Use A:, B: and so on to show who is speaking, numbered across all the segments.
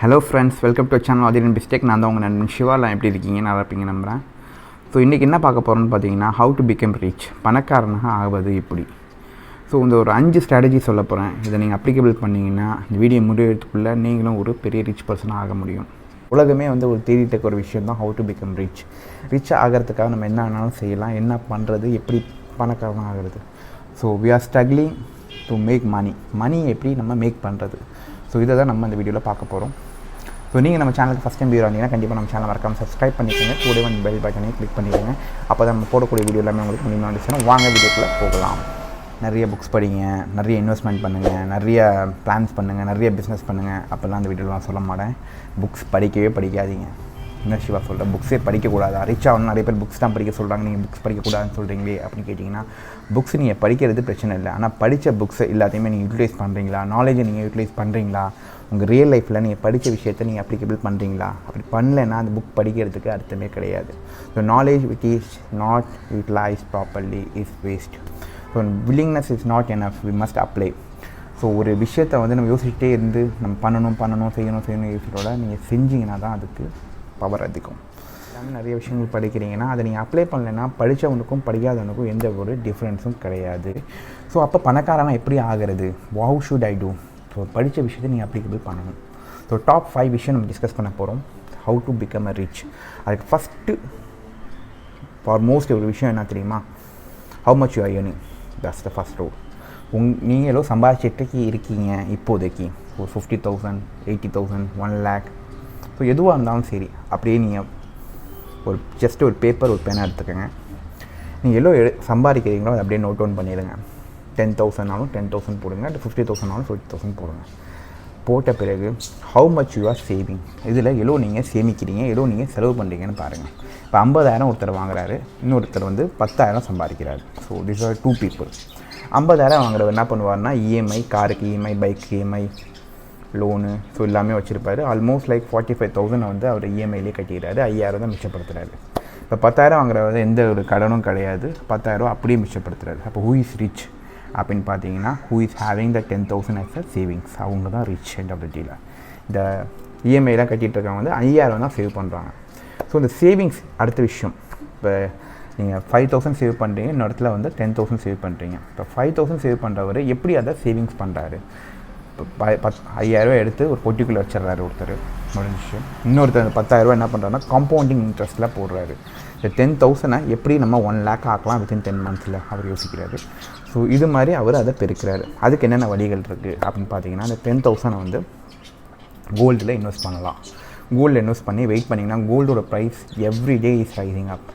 A: Hello friends, welcome to channel Athiran Biztech. நான் தான் உங்கள் நண்பன் சிவாலாம். எப்படி இருக்கீங்க? நல்லா இருப்பீங்க நம்புகிறேன். ஸோ இன்றைக்கி என்ன பார்க்க போகிறோன்னு பார்த்தீங்கன்னா, ஹவு டு பிகம் ரிச், பணக்காரனாக ஆகுவது இப்படி. ஸோ இந்த ஒரு 5 ஸ்ட்ராட்டஜி சொல்ல போகிறேன். இதை நீங்கள் அப்ளிகபிள் பண்ணிங்கன்னா இந்த வீடியோ முடிவதுக்குள்ளே நீங்களும் ஒரு பெரிய ரிச் பர்சனாக ஆக முடியும். உலகமே ஒரு தேடிட்டு இருக்க ஒரு விஷயம் தான் how to become rich. Rich ஆகிறதுக்காக நம்ம என்ன வேணாலும் செய்யலாம். என்ன பண்ணுறது, எப்படி பணக்காரனாக ஆகிறது. So we are struggling to make money எப்படி நம்ம மேக் பண்ணுறது. ஸோ இதை தான் நம்ம இந்த வீடியோவில் பார்க்க போகிறோம். ஸோ நீங்கள் நம்ம சேனலுக்கு ஃபஸ்ட் டைம் வியூ வந்தீங்கன்னா கண்டிப்பாக நம்ம சேனல் மறக்காமல் சப்ஸ்கிரைப் பண்ணிக்கோங்க. கூடவே பெல் பட்டனையும் கிளிக் பண்ணிக்கோங்க. அப்போ தான் நம்ம போடக்கூடிய வீடியோ எல்லாமே உங்களுக்கு முன்னாடி வந்துச்சுன்னா வாங்க வீடியோக்குள்ளே போகலாம். நிறைய புக்ஸ் படிங்க, நிறைய இன்வெஸ்ட்மெண்ட் பண்ணுங்கள், நிறைய பிளான்ஸ் பண்ணுங்கள், நிறைய பிஸ்னஸ் பண்ணுங்கள். அப்போல்லாம் அந்த வீடியோலாம் சொல்ல மாட்டேன். புக்ஸ் படிக்கவே படிக்காதீங்க. என்ன சிவா சொல்கிறேன், புக்ஸே படிக்கக்கூடாது. ரிச்சாக ஒன்று நிறைய பேர் புக்ஸ் தான் படிக்க சொல்கிறாங்க, நீங்கள் புக்ஸ் படிக்கக்கூடாதுன்னு சொல்கிறீங்களே அப்படின்னு கேட்டிங்கன்னா, புக்ஸ் நீங்கள் படிக்கிறது பிரச்சனை இல்லை. ஆனால் படித்த புக்ஸை எல்லாத்தையுமே நீங்கள் யூட்டிலைஸ் பண்ணுறீங்களா, நாலேஜை நீங்கள் யூட்டிலைஸ் பண்ணுறீங்களா, உங்கள் ரியல் லைஃப்பில் நீங்கள் படித்த விஷயத்தை நீங்கள் அப்ளிகபிள் பண்ணுறீங்களா? அப்படி பண்ணலைன்னா அந்த புக் படிக்கிறதுக்கு அர்த்தமே கிடையாது. So knowledge which is not utilise properly is waste. So willingness is not enough, we must apply. So ஒரு விஷயத்தை நம்ம யோசிச்சுட்டே இருந்து நம்ம செய்யணும் யோசிச்சோட நீங்கள் செஞ்சிங்கன்னா தான் அதுக்கு பவர் அதிகம். எல்லாமே நிறைய விஷயங்கள் படிக்கிறீங்கன்னா அதை நீங்கள் அப்ளை பண்ணலைன்னா படித்தவனுக்கும் படிக்காதவனுக்கும் எந்த ஒரு டிஃப்ரென்ஸும் கிடையாது. ஸோ அப்போ பணக்காரனா எப்படி ஆகிறது, how should I do? So படித்த விஷயத்தை நீங்கள் அப்ளிகபிள் பண்ணணும். ஸோ டாப் 5 விஷயம் நம்ம டிஸ்கஸ் பண்ண போகிறோம். How to become a rich. அதுக்கு ஃபஸ்ட்டு ஃபார்மோஸ்ட் ஒரு விஷயம் என்ன தெரியுமா? How much you are earning. That's the first rule. நீங்களும் சம்பாதிச்சிட்டு இருக்கீங்க இப்போதைக்கு ஒரு 50,000, 80,000, 1 lakh. ஸோ எதுவாக இருந்தாலும் சரி, அப்படியே நீங்கள் ஒரு ஜஸ்ட் ஒரு பேப்பர் ஒரு பேனை எடுத்துக்கோங்க. நீங்கள் எவ்வளோ சம்பாதிக்கிறீங்களோ அதை அப்படியே நோட் டவுன் பண்ணிடுங்க. 10,000னாலும் 10,000 போடுங்க, 50,000னாலும் 50,000 போடுங்க. போட்ட பிறகு how much you are saving. இதில் எவ்வளோ நீங்கள் சேமிக்கிறீங்க, எவ்வளோ நீங்கள் செலவு பண்ணுறீங்கன்னு பாருங்கள். இப்போ 50,000 ஒருத்தர் வாங்குறாரு, இன்னொருத்தர் 10,000 சம்பாதிக்கிறாரு. So this are 2 people. 50,000 வாங்குறவர் என்ன பண்ணுவார்னா, இஎம்ஐ, காருக்கு EMI, bike EMI, loan, so எல்லாமே வச்சுருப்பார். ஆல்மோஸ்ட் லைக் 45,000 அவர் இஎம்ஐலே கட்டிடுறாரு. 5,000 தான் மிச்சப்படுத்துகிறாரு. இப்போ 10,000 வாங்குறது எந்த ஒரு கடனும் கிடையாது. 10,000 அப்படியே மிச்சப்படுத்துறாரு. அப்போ ஹூ இஸ் ரிச் அப்படின்னு பார்த்தீங்கன்னா, who is having the 10,000 as a savings. அவங்க தான் ரிச் எண்ட் ஆஃப் த டேல. இந்த இஎம்ஐலாம் கட்டிகிட்டு இருக்கவங்க 5,000 தான் சேவ் பண்ணுறாங்க. ஸோ இந்த சேவிங்ஸ் அடுத்த விஷயம். இப்போ நீங்கள் 5,000 சேவ் பண்ணுறீங்க, இன்னொரு இடத்துல 10,000 சேவ் பண்ணுறீங்க. இப்போ 5,000 சேவ் பண்ணுறவர் எப்படி அதை சேவிங்ஸ் பண்ணுறாரு? இப்போ 5,000 எடுத்து ஒரு பொட்டிக்குள்ளே வச்சிடறாரு ஒருத்தர், முடிஞ்சிச்சு. இன்னொருத்தர் 10,000 என்ன பண்ணுறாருன்னா காம்பவுண்டிங் இன்ட்ரெஸ்ட்டில் போடுறாரு. இந்த 10,000 எப்படி நம்ம 1 lakh ஆக்கலாம் வித்தின் 10 months அவர் யோசிக்கிறாரு. ஸோ இது மாதிரி அவர் அதை பெருக்கிறாரு. அதுக்கு என்னென்ன வழிகள் இருக்குது அப்படின்னு பார்த்தீங்கன்னா, அந்த 10,000 கோல்டில் இன்வெஸ்ட் பண்ணலாம். கோல்டில் இன்வெஸ்ட் பண்ணி வெயிட் பண்ணிங்கன்னா கோல்டோட price every day is rising up.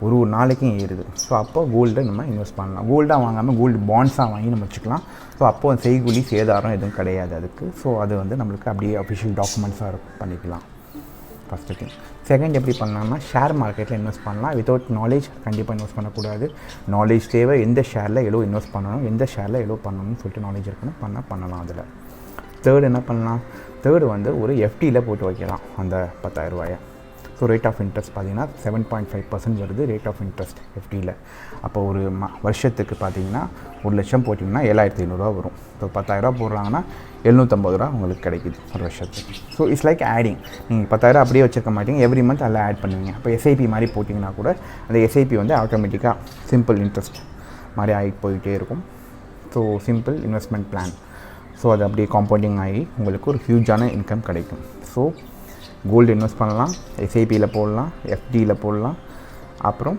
A: ஒரு நாளைக்கும் ஏறுது. ஸோ அப்போ கோல்டை நம்ம இன்வெஸ்ட் பண்ணலாம். கோல்டாக வாங்காமல் கோல்டு பாண்ட்ஸாக வாங்கி நம்ம வச்சுக்கலாம். ஸோ அப்போது செய்கூலி சேதாரம் எதுவும் கிடையாது அதுக்கு. ஸோ அது நம்மளுக்கு அப்படியே அஃபிஷியல் டாக்குமெண்ட்ஸாக பண்ணிக்கலாம். First thing. செகண்ட் எப்படி பண்ணலாம்னா, ஷேர் மார்க்கெட்டில் இன்வெஸ்ட் பண்ணலாம். வித்தவுட் நாலேஜ் கண்டிப்பாக இன்வெஸ்ட் பண்ணக்கூடாது. நாலேஜ் தேவை. எந்த ஷேரில் எவ்வளோ இன்வெஸ்ட் பண்ணணும், எந்த ஷேரில் எவ்வளோ பண்ணணும்னு சொல்லிட்டு நாலேஜ் இருக்கணும். பண்ணலாம் அதில். தேர்டு என்ன பண்ணலாம்? தேர்டு ஒரு எஃப்டியில் போட்டு வைக்கலாம் அந்த 10,000. ஸோ ரேட் ஆஃப் இன்ட்ரெஸ்ட் பார்த்தீங்கன்னா 7.5% வருது ரேட் ஆஃப் இன்ட்ரெஸ்ட் எஃப்டியில். அப்போ ஒரு வருஷத்துக்கு பார்த்தீங்கன்னா 1,00,000 போட்டிங்கன்னா 7,500 வரும். இப்போ 10,000 போடுறாங்கன்னா 750 உங்களுக்கு கிடைக்குது ஒரு வருஷத்துக்கு. So it's like adding. நீங்கள் 10,000 அப்படியே வச்சுருக்க மாட்டீங்க, எவ்ரி மந்த் அதில் ஆட் பண்ணுவீங்க. இப்போ எஸ்ஐபி மாதிரி போட்டிங்கன்னா கூட அந்த எஸ்ஐபி ஆட்டோமேட்டிக்காக சிம்பிள் இன்ட்ரெஸ்ட் மாதிரி ஆகிட்டு போயிட்டே இருக்கும். So simple investment plan. So அது அப்படியே காம்பவுண்டிங் ஆகி உங்களுக்கு ஒரு ஹியூஜான இன்கம் கிடைக்கும். ஸோ கோல்டு இன்வெஸ்ட் பண்ணலாம், எஸ்ஐபியில் போடலாம், எஃப்டியில் போடலாம். அப்புறம்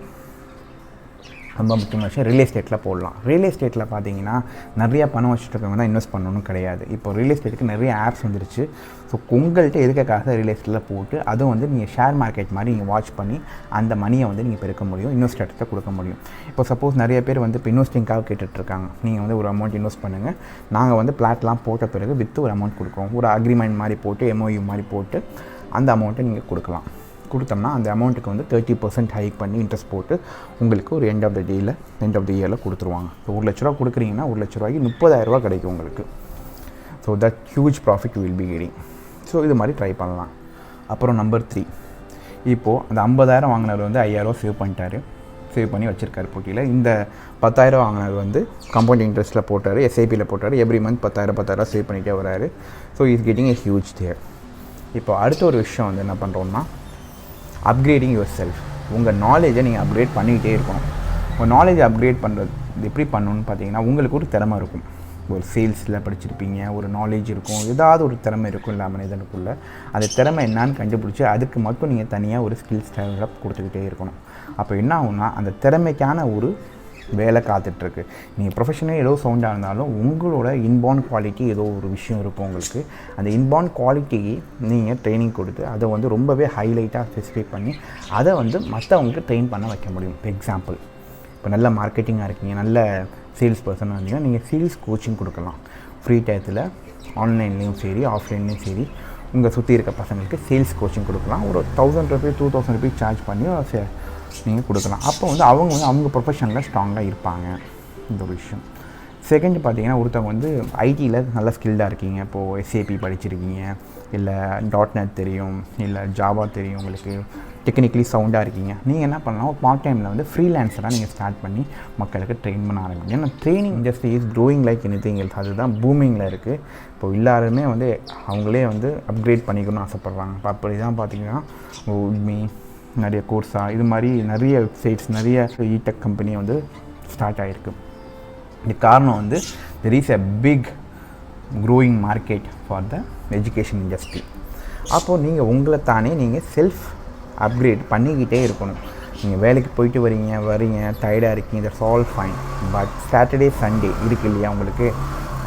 A: ரொம்ப முக்கியமான விஷயம் ரியல் எஸ்டேட்டில் போடலாம். ரியல் எஸ்டேட்டில் பார்த்தீங்கன்னா நிறையா பணம் வச்சுருக்கவங்க தான் இன்வெஸ்ட் பண்ணணும்னு கிடையாது. இப்போ ரியல் எஸ்டேட்டுக்கு நிறைய ஆப்ஸ் வந்துருச்சு. ஸோ உங்கள்கிட்ட எதுக்காக ரியல் எஸ்டேட்டில் போட்டு அதுவும் நீங்கள் ஷேர் மார்க்கெட் மாதிரி நீங்கள் வாட்ச் பண்ணி அந்த மணியை நீங்கள் பெருக்க முடியும், இன்வெஸ்டர்கிட்ட கொடுக்க முடியும். இப்போ சப்போஸ் நிறைய பேர் இப்போ இன்வெஸ்டிங்காக கேட்டுட்ருக்காங்க. நீங்கள் ஒரு அமௌண்ட் இன்வெஸ்ட் பண்ணுங்கள், நாங்கள் பிளாட்லாம் போட்ட பிறகு வித்து ஒரு அமௌண்ட் கொடுக்குறோம். ஒரு அக்ரிமெண்ட் மாதிரி போட்டு எம்ஓயு மாதிரி போட்டு அந்த அமௌண்ட்டை நீங்கள் கொடுத்தோம்னா அந்த அமௌண்ட்டுக்கு 30% ஹைக் பண்ணி இன்ட்ரெஸ்ட் போட்டு உங்களுக்கு ஒரு எண்ட் ஆஃப் த இயரில் கொடுத்துருவாங்க. ஸோ 1,00,000 கொடுக்குறீங்கன்னா 1,00,000 30,000 கிடைக்கும் உங்களுக்கு. So that huge profit will be getting. So இது மாதிரி ட்ரை பண்ணலாம். அப்புறம் நம்பர் 3, இப்போது அந்த 50,000 வாங்கினவர் 5,000 சேவ் பண்ணி வச்சுருக்காரு போட்டியில். இந்த 10,000 வாங்கினவர் காம்பவுண்டிங் இன்ட்ரெஸ்ட்டில் போட்டார், எஸ்ஐபியில் போட்டார். எவ்ரி மந்த் 10,000 சேவ் பண்ணிகிட்டே வராரு. So is getting a huge there. இப்போ அடுத்த ஒரு விஷயம் வந்து என்ன பண்ணுறோம்னா அப்கிரேடிங் யுவர் செல்ஃப். உங்கள் நாலேஜை நீங்கள் அப்கிரேட் பண்ணிக்கிட்டே இருக்கணும். உங்கள் நாலேஜை அப்கிரேட் பண்ணுறது எப்படி பண்ணணும்னு பார்த்தீங்கன்னா, உங்களுக்கு ஒரு திறமை இருக்கும். ஒரு சேல்ஸில் படிச்சிருப்பீங்க, ஒரு நாலேஜ் இருக்கும், ஏதாவது ஒரு திறமை இருக்கும் இல்லை மனிதனுக்குள்ளே. அந்த திறமை என்னான்னு கண்டுபிடிச்சி அதுக்கு மட்டும் நீங்கள் தனியாக ஒரு ஸ்கில்ஸ் டெவலப் கொடுத்துக்கிட்டே இருக்கணும். அப்போ என்ன ஆகும்னா அந்த திறமைக்கான ஒரு வேலை காத்துட்ருக்கு. நீங்கள் ப்ரொஃபஷனல் ஏதோ சவுண்டாக இருந்தாலும் உங்களோட இன்பார்ன் குவாலிட்டி ஏதோ ஒரு விஷயம் இருக்கும் உங்களுக்கு. அந்த இன்பார்ன் குவாலிட்டிக்கு நீங்கள் ட்ரைனிங் கொடுத்து அதை வந்து ரொம்பவே ஹைலைட்டாக ஸ்பெசிஃபை பண்ணி அதை வந்து மற்றவங்களுக்கு ட்ரெயின் பண்ண வைக்க முடியும். எக்ஸாம்பிள், இப்போ நல்ல மார்க்கெட்டிங்காக இருக்கீங்க, நல்ல சேல்ஸ் பர்சனாக இருந்தீங்கன்னா நீங்கள் சேல்ஸ் கோச்சிங் கொடுக்கலாம். ஃப்ரீ டயத்தில் ஆன்லைன்லேயும் சரி ஆஃப்லைன்லேயும் சரி உங்கள் சுற்றி இருக்க பசங்களுக்கு சேல்ஸ் கோச்சிங் கொடுக்கலாம். ஒரு 1000 ரூபீஸ் 2000 ரூபீஸ் சார்ஜ் பண்ணி நீங்கள் கொடுக்கலாம். அப்போ வந்து அவங்க ப்ரொஃபஷனில் ஸ்ட்ராங்காக இருப்பாங்க. இந்த ஒரு விஷயம். செகண்ட் பார்த்தீங்கன்னா, ஒருத்தவங்க வந்து ஐடியில் நல்ல ஸ்கில்டாக இருக்கீங்க. இப்போது SAP படிச்சிருக்கீங்க, இல்லை .NET தெரியும், இல்லை ஜாவா தெரியும், உங்களுக்கு டெக்னிக்கலி சவுண்டாக இருக்கீங்க. நீங்கள் என்ன பண்ணலாம், ஒரு பார்ட் டைமில் வந்து ஃப்ரீலான்ஸராக நீங்கள் ஸ்டார்ட் பண்ணி மக்களுக்கு ட்ரெயின் பண்ண ஆரம்பிங்க. ஏன்னா training industry is growing like anything else. அதுதான் பூமிங்கில் இருக்குது. இப்போது எல்லாருமே வந்து அவங்களே வந்து அப்கிரேட் பண்ணிக்கணும்னு ஆசைப்பட்றாங்க. இப்போ அப்படி தான் பார்த்தீங்கன்னா உட்மி, நிறைய கோர்ஸா, இது மாதிரி நிறைய வெப்சைட்ஸ், நிறைய டெக் கம்பெனி வந்து ஸ்டார்ட் ஆகிருக்கு. இது காரணம் வந்து there is a big growing market for the education industry. அப்போது நீங்கள் உங்களை தானே நீங்கள் செல்ஃப் அப்கிரேட் பண்ணிக்கிட்டே இருக்கணும். நீங்கள் வேலைக்கு போயிட்டு வரீங்க டயர்டாக இருக்கீங்க, that's all fine. But Saturday Sunday இருக்குது இல்லையா உங்களுக்கு,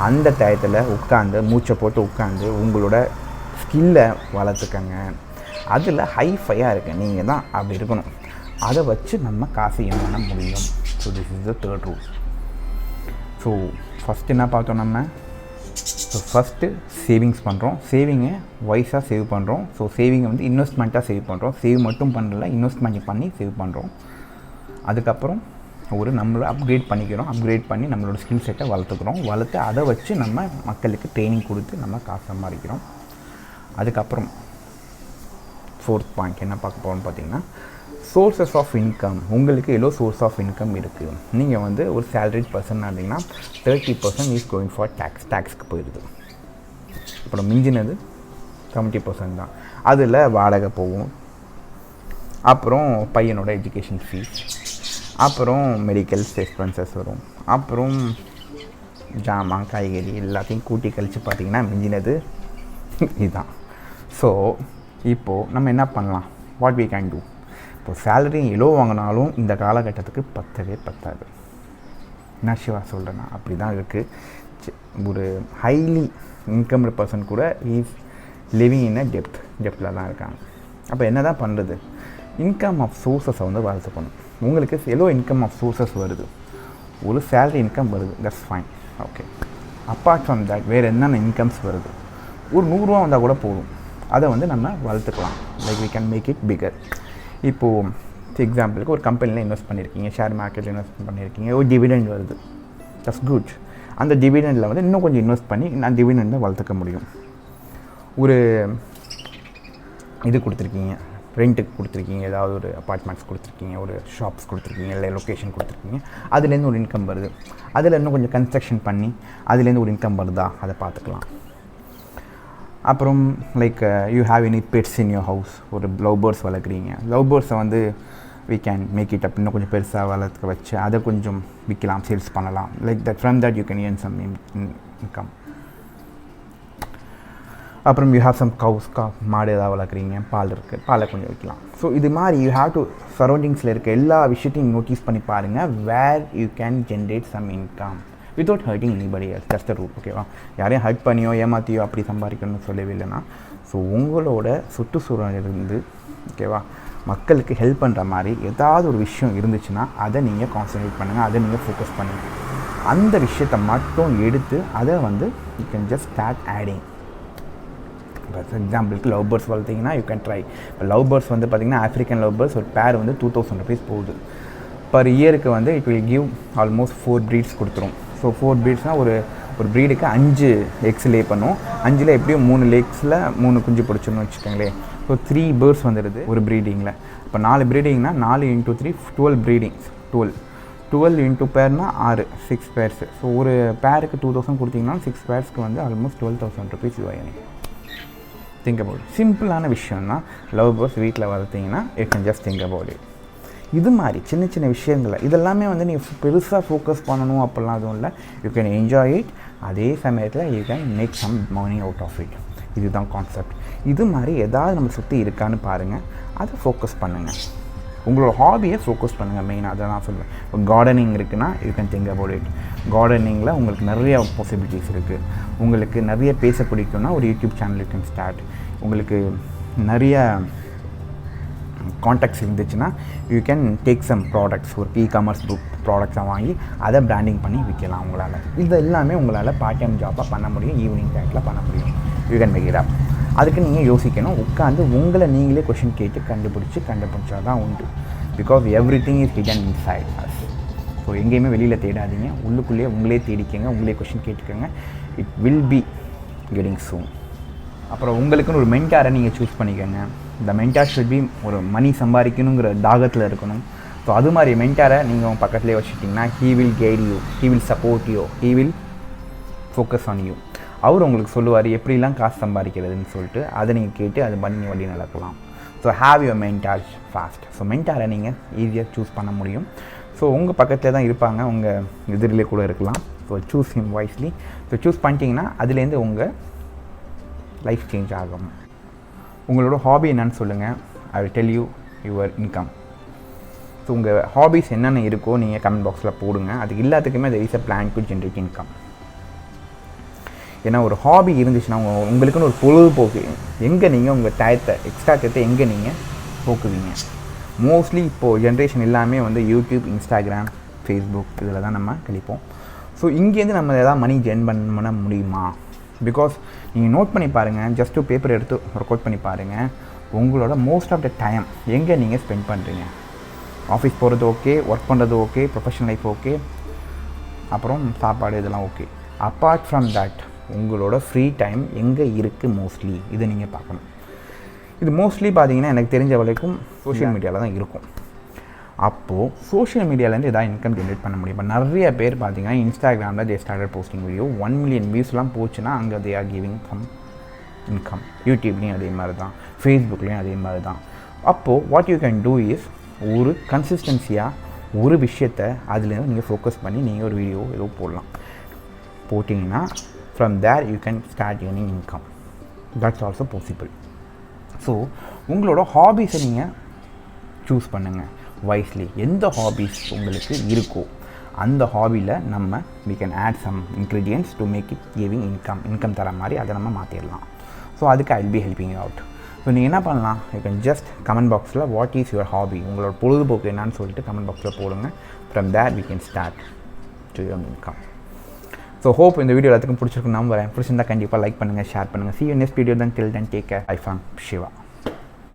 A: அந்த டயத்தில் உட்காந்து மூச்சை போட்டு உட்காந்து உங்களோட ஸ்கில்லை வளர்த்துக்கங்க. அதில் ஹைஃபையாக இருக்குது, நீங்கள் தான் அப்படி இருக்கணும். அதை வச்சு நம்ம காசு என்ன பண்ண முடியும். So this is the third rule. So first என்ன பார்த்தோம் நம்ம, ஸோ ஃபஸ்ட்டு சேவிங்ஸ் பண்ணுறோம். சேவிங்கை வைஸாக சேவ் பண்ணுறோம். ஸோ சேவிங்கை வந்து இன்வெஸ்ட்மெண்ட்டாக சேவ் பண்ணுறோம். சேவ் மட்டும் பண்ணல, இன்வெஸ்ட்மெண்ட் பண்ணி சேவ் பண்ணுறோம். அதுக்கப்புறம் நம்மளை அப்கிரேட் பண்ணிக்கிறோம். அப்கிரேட் பண்ணி நம்மளோட ஸ்கில் செட்டை வளர்த்து அதை வச்சு நம்ம மக்களுக்கு ட்ரைனிங் கொடுத்து நம்ம காசு சம்பாதிக்கிறோம். அதுக்கப்புறம் ஃபோர்த் பாயிண்ட் என்ன பார்க்க போகிறோம்னு பார்த்தீங்கன்னா, சோர்ஸஸ் ஆஃப் இன்கம். உங்களுக்கு எவ்வளோ சோர்ஸ் ஆஃப் இன்கம் இருக்குது. நீங்கள் வந்து ஒரு சேலரிட் பர்சனாக இருந்தீங்கன்னா 30% இஸ் கோயிங் ஃபார் டேக்ஸ்க்கு போயிடுது. அப்புறம் மிஞ்சினது 70% தான். அதில் வாடகை போகும், அப்புறம் பையனோட எஜுகேஷன் ஃபீஸ், அப்புறம் மெடிக்கல் எக்ஸ்பென்சஸ் வரும், அப்புறம் ஜாமான் காய்கறி எல்லாத்தையும் கூட்டி கழித்து பார்த்திங்கன்னா மிஞ்சினது இதுதான். ஸோ இப்போது நம்ம என்ன பண்ணலாம், வாட் வி கேன் டூ. இப்போ சேலரி எவ்வளோ வாங்கினாலும் இந்த காலகட்டத்துக்கு பத்தாது. என்ன சிவா சொல்கிறேன்னா அப்படி தான் இருக்குது. ஒரு ஹைலி இன்கம் பர்சன் கூட இஸ் லிவிங் இன் அ டெப்த்தில் தான் இருக்காங்க. அப்போ என்ன தான் பண்ணுறது, இன்கம் ஆஃப் சோர்ஸஸை வந்து வளர்த்துக்கணும். உங்களுக்கு எவ்வளோ இன்கம் ஆஃப் சோர்ஸஸ் வருது, ஒரு சேலரி இன்கம் வருது, that's fine, okay. Apart from that வேறு என்னென்ன இன்கம்ஸ் வருது, ஒரு 100 ரூபா வந்தால் கூட போதும். அதை வந்து நம்ம வளர்த்துக்கலாம். Like we can make it bigger. இப்போது எக்ஸாம்பிளுக்கு ஒரு கம்பெனியில் இன்வெஸ்ட் பண்ணியிருக்கீங்க, ஷேர் மார்க்கெட்டில் இன்வெஸ்ட் பண்ணியிருக்கீங்க, ஒரு டிவிடெண்ட் வருது, தட்ஸ் குட். அந்த டிவிடெண்டில் வந்து இன்னும் கொஞ்சம் இன்வெஸ்ட் பண்ணி நான் டிவிடெண்டை வளர்த்துக்க முடியும். ஒரு இது கொடுத்துருக்கீங்க, ரெண்ட்டுக்கு கொடுத்துருக்கீங்க, ஏதாவது ஒரு அப்பார்ட்மெண்ட்ஸ் கொடுத்துருக்கீங்க, ஒரு ஷாப்ஸ் கொடுத்துருக்கீங்க, இல்லை லொக்கேஷன் கொடுத்துருக்கீங்க, அதுலேருந்து ஒரு இன்கம் வருது. அதில் இன்னும் கொஞ்சம் கன்ஸ்ட்ரக்ஷன் பண்ணி அதுலேருந்து ஒரு இன்கம் வருதா, அதை பார்த்துக்கலாம். அப்புறம் like you have any pets in your house, ஒரு லவ் பேர்ட்ஸ் வளர்க்குறீங்க, லவ் பேர்ட்ஸை வந்து we can make it up, இன்னும் கொஞ்சம் பெருசாக வளர்க்க வச்சு அதை கொஞ்சம் விற்கலாம், சேல்ஸ் பண்ணலாம். Like that from that you can earn some income. அப்புறம் யூ ஹேவ் சம் கவுஸ், மாடு ஏதாவது வளர்க்குறீங்க, பால் இருக்குது, பாலை கொஞ்சம் விற்கலாம். ஸோ இது மாதிரி யூ ஹேவ் டு சரௌண்டிங்ஸில் இருக்க எல்லா விஷயத்தையும் நோட்டீஸ் பண்ணி பாருங்கள், where you can generate some income without hurting anybody else. That's the rule, ஓகேவா. யாரையும் ஹர்ட் பண்ணியோ ஏமாற்றியோ அப்படி சம்பாதிக்கணும்னு சொல்லவே இல்லைன்னா, ஸோ உங்களோட சுற்றுச்சூழலிருந்து, ஓகேவா, மக்களுக்கு ஹெல்ப் பண்ணுற மாதிரி ஏதாவது ஒரு விஷயம் இருந்துச்சுன்னா அதை நீங்கள் கான்சன்ட்ரேட் பண்ணுங்கள், அதை நீங்கள் ஃபோக்கஸ் பண்ணுங்கள். அந்த விஷயத்தை மட்டும் எடுத்து அதை வந்து you can just start adding. For எக்ஸாம்பிளுக்கு லவ் பேர்ட்ஸ் வளர்த்திங்கன்னா யூ கேன் ட்ரை. இப்போ லவ் பேர்ட்ஸ் வந்து பார்த்திங்கன்னா ஆஃப்ரிக்கன் லவ் பேர்ட்ஸ் ஒரு பேர் வந்து 2000 rupees போகுது. பர் இயருக்கு வந்து it will give almost 4 breeds கொடுத்துரும். ஸோ 4 breedsனால் ஒரு ப்ரீடுக்கு 5 eggs லே பண்ணும். 5ல் எப்படியும் 3 legsல் 3 குஞ்சு பிடிச்சோம்னு வச்சுக்கோங்களேன். ஸோ 3 birds வந்துடுது ஒரு ப்ரீடிங்கில். இப்போ 4 ப்ரீடிங்னால் 4 × 3 12 breedings. 12 இன்ட்டு பேர்னா 6 pairs. ஸோ ஒரு பேருக்கு 2000 கொடுத்தீங்கன்னா 6 pairsக்கு வந்து ஆல்மோஸ்ட் 12,000 rupees யூ ஆயிடும். Think about it. சிம்பிளான விஷயம் தான். லவ் பேர்ட்ஸ் வீட்டில் வளர்த்திங்கன்னா you can just think about it. இது மாதிரி சின்ன சின்ன விஷயங்களை இதெல்லாமே வந்து நீங்கள் பெருசாக ஃபோக்கஸ் பண்ணணும் அப்படிலாம் அதுவும் இல்லை. You can enjoy it. அதே சமயத்தில் you can make some money out of it. இதுதான் கான்செப்ட். இது மாதிரி எதாவது நம்ம சுற்றி இருக்கான்னு பாருங்கள், அதை ஃபோக்கஸ் பண்ணுங்கள். உங்களோட ஹாபியை ஃபோக்கஸ் பண்ணுங்கள். மெயினாக அதை நான் சொல்லுவேன். இப்போ கார்டனிங் இருக்குன்னா you can think about it. கார்டனிங்கில் உங்களுக்கு நிறைய பாசிபிலிட்டிஸ் இருக்குது. உங்களுக்கு நிறைய பேச பிடிக்கும்னா ஒரு YouTube channel you can start. உங்களுக்கு நிறைய கான்டாக்ட்ஸ் இருந்துச்சுன்னா you can take some products, ஒரு இ-காமர்ஸ் ப்ராடக்ட்ஸை வாங்கி அதை பிராண்டிங் பண்ணி விற்கலாம் உங்களால். இது எல்லாமே உங்களால் பார்ட் டைம் ஜாப்பாக பண்ண முடியும், ஈவினிங் டைமில் பண்ண முடியும். You can make it up. அதுக்கு நீங்கள் யோசிக்கணும். உட்காந்து உங்களை நீங்களே கொஷின் கேட்டு கண்டுபிடிச்சா தான் உண்டு. Because every thing is hidden inside as. So எங்கேயுமே வெளியில் தேடாதீங்க, உள்ளுக்குள்ளேயே உங்களே தேடிக்கங்க, உங்களே கொஷின் கேட்டுக்கோங்க. இட் வில் பி கெட்டிங் சூன். அப்புறம் உங்களுக்குன்னு ஒரு மென்டாரை நீங்கள் சூஸ் பண்ணிக்கோங்க. இந்த மென்டார் ஷுட் பி ஒரு மணி சம்பாதிக்கணுங்கிற தாகத்தில் இருக்கணும். ஸோ அது மாதிரி மென்டாரை நீங்கள் உங்கள் பக்கத்துலேயே வச்சுட்டிங்கன்னா he will guide you, he will support you, he will focus on you. அவர் உங்களுக்கு சொல்லுவார் எப்படிலாம் காசு சம்பாதிக்கிறதுன்னு சொல்லிட்டு. அதை நீங்கள் கேட்டு அது பண்ணி வழி நடக்கலாம். So have your mentor fast. So மென்டாரை நீங்கள் ஈஸியாக சூஸ் பண்ண முடியும். ஸோ உங்கள் பக்கத்தில் தான் இருப்பாங்க, உங்கள் எதிரிலே கூட இருக்கலாம். So choose him wisely. So choose பண்ணிட்டீங்கன்னா அதுலேருந்து உங்கள் லைஃப் சேஞ்ச் ஆகும். உங்களோட ஹாபி என்னன்னு சொல்லுங்கள். I will tell you your income. So உங்கள் ஹாபிஸ் என்னென்ன இருக்கோ நீங்கள் கமெண்ட் பாக்ஸில் போடுங்க. அதுக்கு எல்லாத்துக்குமே there is a plan to generate income. ஏன்னா ஒரு ஹாபி இருந்துச்சுன்னா உங்களுக்குன்னு ஒரு பொழுதுபோக்கு எங்கே நீங்கள் உங்கள் எக்ஸ்ட்ரா டயத்தை எங்கே நீங்கள் போக்குவீங்க. மோஸ்ட்லி இப்போது ஜென்ரேஷன் எல்லாமே வந்து யூடியூப், இன்ஸ்டாகிராம், ஃபேஸ்புக் இதில் தான் நம்ம கழிப்போம். ஸோ இங்கேருந்து நம்ம எதாவது மணி ஜென் பண்ண முடியுமா? பிகாஸ் நீங்கள் நோட் பண்ணி பாருங்கள், ஜஸ்ட்டு பேப்பர் எடுத்து ஒர்க் அவுட் பண்ணி பாருங்கள். உங்களோட மோஸ்ட் ஆஃப் த டைம் எங்கே நீங்கள் ஸ்பெண்ட் பண்ணுறீங்க? ஆஃபீஸ் போகிறது ஓகே, ஒர்க் பண்ணுறது ஓகே, ப்ரொஃபஷனல் லைஃப் ஓகே, அப்புறம் சாப்பாடு இதெல்லாம் ஓகே. அப்பார்ட் ஃப்ரம் தட் உங்களோட ஃப்ரீ டைம் எங்கே இருக்குது மோஸ்ட்லி? இதை நீங்கள் பார்க்கணும். இது மோஸ்ட்லி பார்த்தீங்கன்னா எனக்கு தெரிஞ்ச வரைக்கும் சோஷியல் மீடியாவில் தான் இருக்கும். அப்போது சோஷியல் மீடியாவிலேருந்து எதாவது இன்கம் ஜென்ரேட் பண்ண முடியும். இப்போ நிறைய பேர் பார்த்தீங்கன்னா இன்ஸ்டாகிராமில் they started posting video 1 million வியூஸ்லாம் போச்சுன்னா அங்கே they are giving some income. யூடியூப்லேயும் அதே மாதிரி தான், ஃபேஸ்புக்லேயும் அதே மாதிரி தான். அப்போது what you can do is ஒரு கன்சிஸ்டன்சியாக ஒரு விஷயத்தை அதுலேருந்து நீங்கள் ஃபோக்கஸ் பண்ணி நீங்கள் ஒரு வீடியோ ஏதோ போட்டிங்கன்னா from there you can start earning income. That's also possible. So உங்களோட ஹாபீஸை நீங்கள் சூஸ் பண்ணுங்கள் வைஸ்லி. எந்த ஹாபீஸ் உங்களுக்கு இருக்கோ அந்த ஹாபியில் நம்ம we can add some ingredients to make it giving income தர மாதிரி அதை நம்ம மாற்றிடலாம். ஸோ அதுக்கு I will be helping out. So நீங்கள் என்ன பண்ணலாம், யூ கேன் ஜஸ்ட் கமெண்ட் பாக்ஸில் வாட் இஸ் யுவர் ஹாபி, உங்களோட பொழுதுபோக்கு என்னான்னு சொல்லிட்டு கமெண்ட் பாக்ஸில் போடுங்க. From there we can start to earn income. So hope இந்த வீடியோ எல்லாத்துக்கும் பிடிச்சிருக்குன்னு நம்புறேன். பிடிச்சிருந்தா கண்டிப்பாக லைக் பண்ணுங்கள், ஷேர் பண்ணுங்கள். See you next video. Then till then take care. I found Shiva.